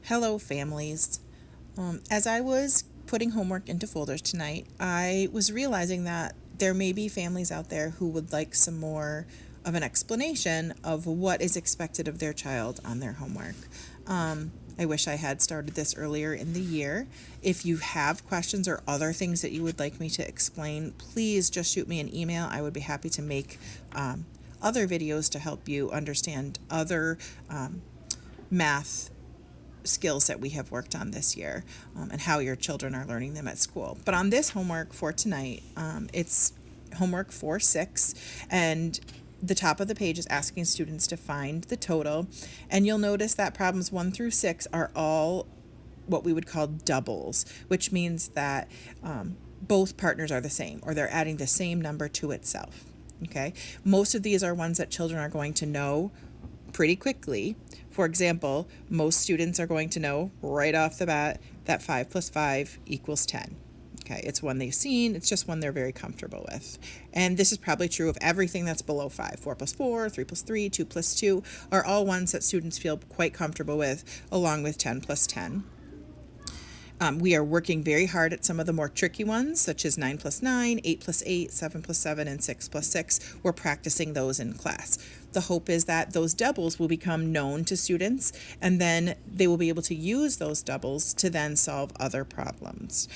Hello, families. As I was putting homework into folders tonight, I was realizing that there may be families out there who would like some more of an explanation of what is expected of their child on their homework. I wish I had started this earlier in the year. If you have questions or other things that you would like me to explain, please just shoot me an email. I would be happy to make other videos to help you understand other math skills that we have worked on this year, and how your children are learning them at school. But on this homework for tonight, it's homework 4-6, and the top of the page is asking students to find the total. And you'll notice that problems 1 through 6 are all what we would call doubles, which means that both partners are the same, or they're adding the same number to itself. Okay, most of these are ones that children are going to know pretty quickly. For example, most students are going to know right off the bat that 5 plus 5 equals 10. Okay, it's one they've seen, it's just one they're very comfortable with. And this is probably true of everything that's below 5. 4 plus 4, 3 plus 3, 2 plus 2 are all ones that students feel quite comfortable with, along with 10 plus 10. We are working very hard at some of the more tricky ones, such as 9 plus 9, 8 plus 8, 7 plus 7, and 6 plus 6. We're practicing those in class. The hope is that those doubles will become known to students, and then they will be able to use those doubles to then solve other problems.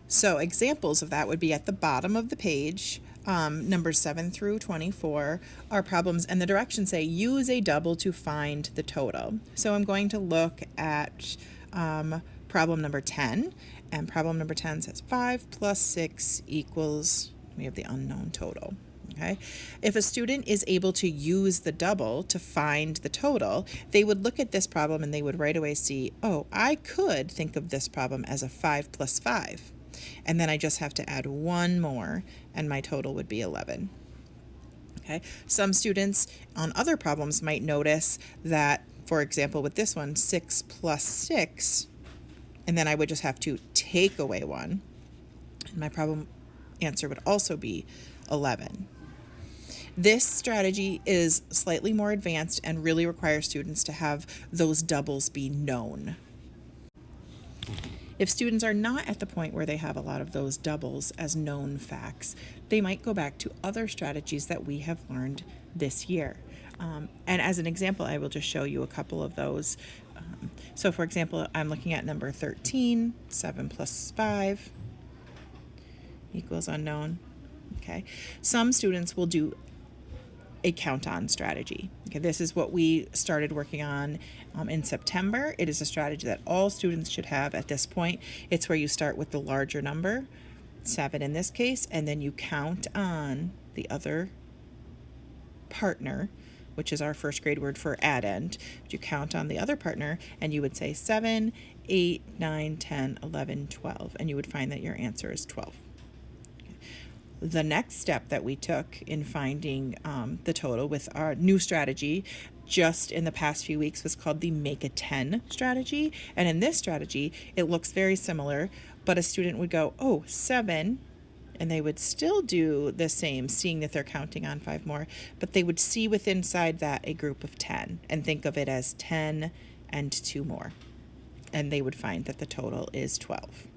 So examples of that would be at the bottom of the page. Numbers 7 through 24 are problems, and the directions say use a double to find the total. So I'm going to look at problem number 10, and problem number 10 says 5 plus 6 equals, we have the unknown total. Okay. If a student is able to use the double to find the total, they would look at this problem and they would right away see, oh, I could think of this problem as a 5 plus 5. And then I just have to add one more, and my total would be 11. Okay. Some students on other problems might notice that, for example, with this one, 6 plus 6, and then I would just have to take away 1, and my problem answer would also be 11. This strategy is slightly more advanced and really requires students to have those doubles be known. If students are not at the point where they have a lot of those doubles as known facts, they might go back to other strategies that we have learned this year. And as an example, I will just show you a couple of those. So for example, I'm looking at number 13, 7 plus 5 equals unknown. Okay. Some students will do a count-on strategy. Okay, this is what we started working on in September. It is a strategy that all students should have at this point. It's where you start with the larger number, 7 in this case, and then you count on the other partner, which is our first grade word for addend. You count on the other partner, and you would say 7, 8, 9, 10, 11, 12, and you would find that your answer is 12. The next step that we took in finding the total with our new strategy just in the past few weeks was called the make a 10 strategy. And in this strategy, it looks very similar, but a student would go, oh, 7, and they would still do the same, seeing that they're counting on 5 more, but they would see within inside that a group of 10 and think of it as 10 and 2 more. And they would find that the total is 12.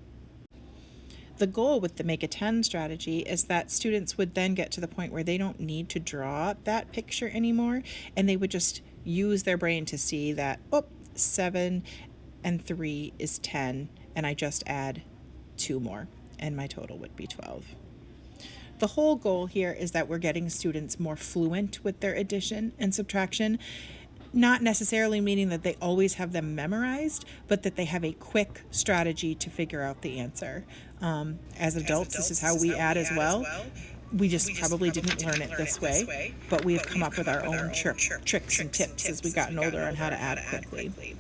The goal with the make a 10 strategy is that students would then get to the point where they don't need to draw that picture anymore, and they would just use their brain to see that, oh, 7 and 3 is 10, and I just add 2 more, and my total would be 12. The whole goal here is that we're getting students more fluent with their addition and subtraction, not necessarily meaning that they always have them memorized, but that they have a quick strategy to figure out the answer. As adults, this is how we add as well. We just probably didn't learn it this way, but we have come up with our own tricks and tips as we've gotten older on how to add quickly.